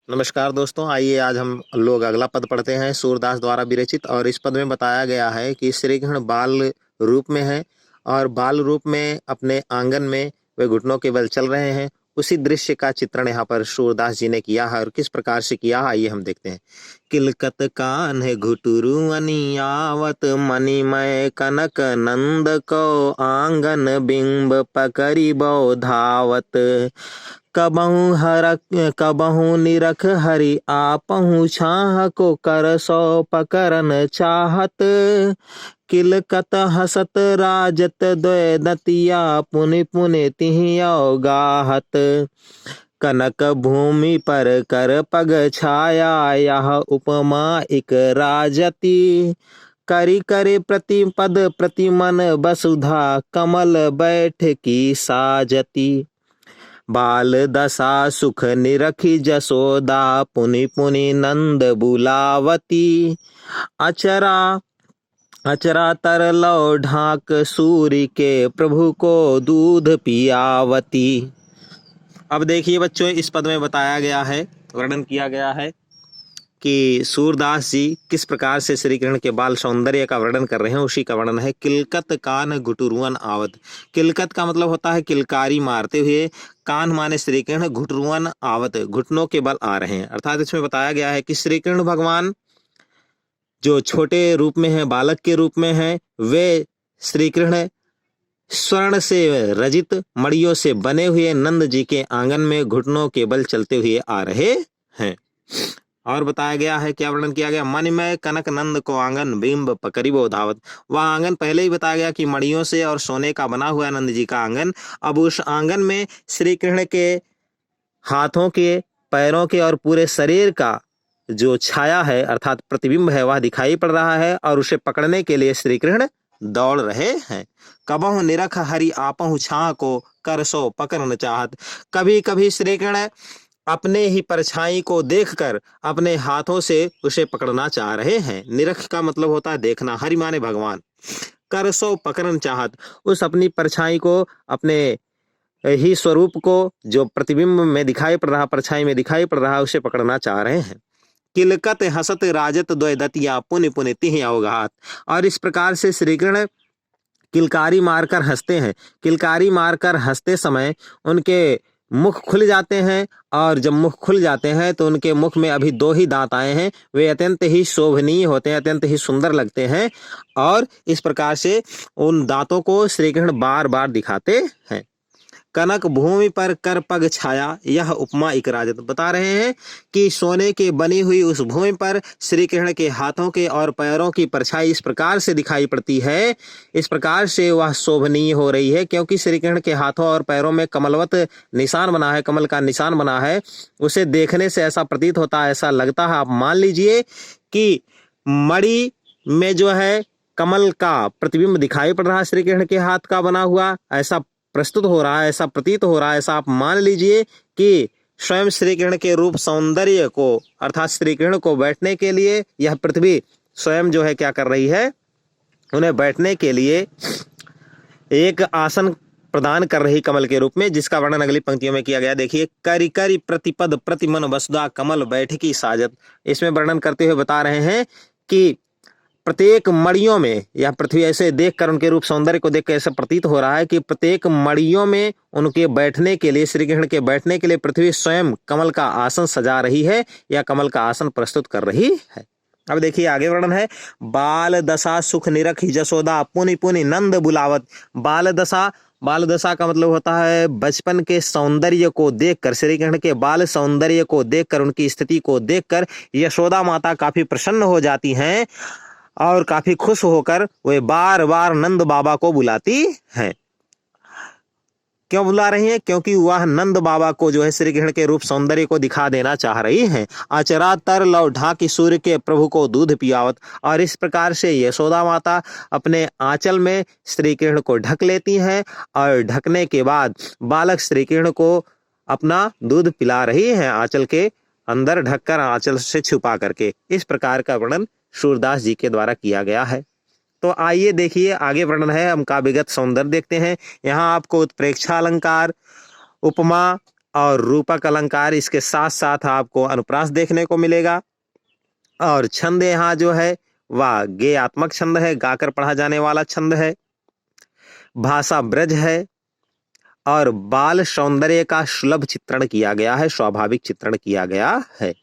नमस्कार दोस्तों, आइए आज हम लोग अगला पद पढ़ते हैं सूरदास द्वारा विरचित। और इस पद में बताया गया है कि श्री कृष्ण बाल रूप में है और बाल रूप में अपने आंगन में वे घुटनों के बल चल रहे हैं। उसी दृश्य का चित्रण यहाँ पर सूरदास जी ने किया है और किस प्रकार से किया है आइए हम देखते हैं। किलकत कान्ह घुटुरु अनियावत मणिमय कनक नंद को आंगन बिंब पकड़ी बौ धावत। कबहू निरख हरि आपहु छाह को कर सो पकरन चाहत। किलकत हसत राजत द्वै दतिया पुनि पुनि तिहियो गाहत। कनक भूमि पर कर पग छाया यह उपमा इक राजती। करी करे प्रति पद प्रति मन वसुधा कमल बैठ की साजती। बाल दशा सुख निरखी जसोदा पुनि पुनि नंद बुलावती। अचरा अचरा तरलो ढाक सूर्य के प्रभु को दूध पियावती। अब देखिए बच्चों, इस पद में बताया गया है, वर्णन किया गया है कि सूरदास जी किस प्रकार से श्री कृष्ण के बाल सौंदर्य का वर्णन कर रहे हैं। उसी का वर्णन है। किलकत कान घुटुरुअन आवत। किलकत का मतलब होता है किलकारी मारते हुए, कान माने श्री कृष्ण, घुटरुअन आवत घुटनों के बल आ रहे हैं। अर्थात इसमें बताया गया है कि श्री कृष्ण भगवान जो छोटे रूप में है, बालक के रूप में है, वे श्री कृष्ण स्वर्ण से रजित मड़ियों से बने हुए नंद जी के आंगन में घुटनों के बल चलते हुए आ रहे हैं। और बताया गया है, क्या वर्णन किया गया। मणिमय कनक नंद को आंगन बिंब पकड़िबो धावत। वह आंगन पहले ही बताया गया कि मड़ियों से और सोने का बना हुआ नंद जी का आंगन। अब उस आंगन में श्री कृष्ण के हाथों के, पैरों के और पूरे शरीर का जो छाया है अर्थात प्रतिबिंब है वह दिखाई पड़ रहा है और उसे पकड़ने के लिए श्री कृष्ण दौड़ रहे हैं। कबहु निरख हरि आपहु छाह को कर सो पकड़न चाहत। कभी कभी श्री कृष्ण अपने ही परछाई को देखकर अपने हाथों से उसे पकड़ना चाह रहे हैं। निरख का मतलब होता है देखना, हरि माने भगवान, कर सो पकड़न चाहत, उस अपनी परछाई को, अपने ही स्वरूप को जो प्रतिबिंब में दिखाई पड़ रहा, परछाई में दिखाई पड़ रहा, उसे पकड़ना चाह रहे हैं। किलकत हसत राजत द्वय दतिया पुनि पुनि तिहि अवघात। और इस प्रकार से श्री कृष्ण किलकारी मारकर हंसते हैं। किलकारी मारकर हंसते समय उनके मुख खुल जाते हैं और जब मुख खुल जाते हैं तो उनके मुख में अभी दो ही दांत आए हैं। वे अत्यंत ही शोभनीय होते हैं, अत्यंत ही सुंदर लगते हैं और इस प्रकार से उन दांतों को श्री कृष्ण बार बार दिखाते हैं। कनक भूमि पर कर पग छाया यह उपमा इक राजत। बता रहे हैं कि सोने के बनी हुई उस भूमि पर श्री कृष्ण के हाथों के और पैरों की परछाई इस प्रकार से दिखाई पड़ती है, इस प्रकार से वह शोभनीय हो रही है क्योंकि श्री कृष्ण के हाथों और पैरों में कमलवत निशान बना है, कमल का निशान बना है। उसे देखने से ऐसा प्रतीत होता है, ऐसा लगता है, आप मान लीजिए कि मणि में जो है कमल का प्रतिबिंब दिखाई पड़ रहा है, श्री कृष्ण के हाथ का बना हुआ, ऐसा प्रस्तुत हो रहा है, ऐसा प्रतीत हो रहा है, ऐसा आप मान लीजिए कि स्वयं श्री कृष्ण के रूप सौंदर्य को अर्थात श्री कृष्ण को बैठने के लिए यह पृथ्वी स्वयं जो है क्या कर रही है, उन्हें बैठने के लिए एक आसन प्रदान कर रही कमल के रूप में, जिसका वर्णन अगली पंक्तियों में किया गया। देखिए, करी करी प्रतिपद प्रतिमन वसुधा कमल बैठकी साजत। इसमें वर्णन करते हुए बता रहे हैं कि प्रत्येक मड़ियों में, यह पृथ्वी ऐसे देखकर उनके रूप सौंदर्य को देखकर ऐसा प्रतीत हो रहा है कि प्रत्येक मड़ियों में उनके बैठने के लिए, श्री कृष्ण के बैठने के लिए पृथ्वी स्वयं कमल का आसन सजा रही है या कमल का आसन प्रस्तुत कर रही है। अब देखिए आगे वर्णन है। बाल दशा सुख निरखी जसोदा पुनि पुनि नंद बुलावत। बाल दशा, बाल दशा का मतलब होता है बचपन के सौंदर्य को देखकर, श्री कृष्ण के बाल सौंदर्य को देखकर, उनकी स्थिति को देखकर यशोदा माता काफी प्रसन्न हो जाती हैं और काफी खुश होकर वे बार बार नंद बाबा को बुलाती हैं। क्यों बुला रही हैं? क्योंकि वह नंद बाबा को जो है श्री कृष्ण के रूप सौंदर्य को दिखा देना चाह रही हैं। आचरा तर लौ ढाकी सूर्य के प्रभु को दूध पियावत। और इस प्रकार से यशोदा माता अपने आंचल में श्री कृष्ण को ढक लेती हैं और ढकने के बाद बालक श्री कृष्ण को अपना दूध पिला रही हैं, आंचल के अंदर ढककर, आंचल से छुपा करके। इस प्रकार का वर्णन सूरदास जी के द्वारा किया गया है। तो आइए देखिए आगे वर्णन है, हम काव्यगत सौंदर्य देखते हैं। यहाँ आपको उत्प्रेक्षा अलंकार, उपमा, और रूपक अलंकार, इसके साथ साथ आपको अनुप्रास देखने को मिलेगा। और छंद यहाँ जो है वह गेयात्मक छंद है, गाकर पढ़ा जाने वाला छंद है। भाषा ब्रज है और बाल सौंदर्य का सुलभ चित्रण किया गया है, स्वाभाविक चित्रण किया गया है।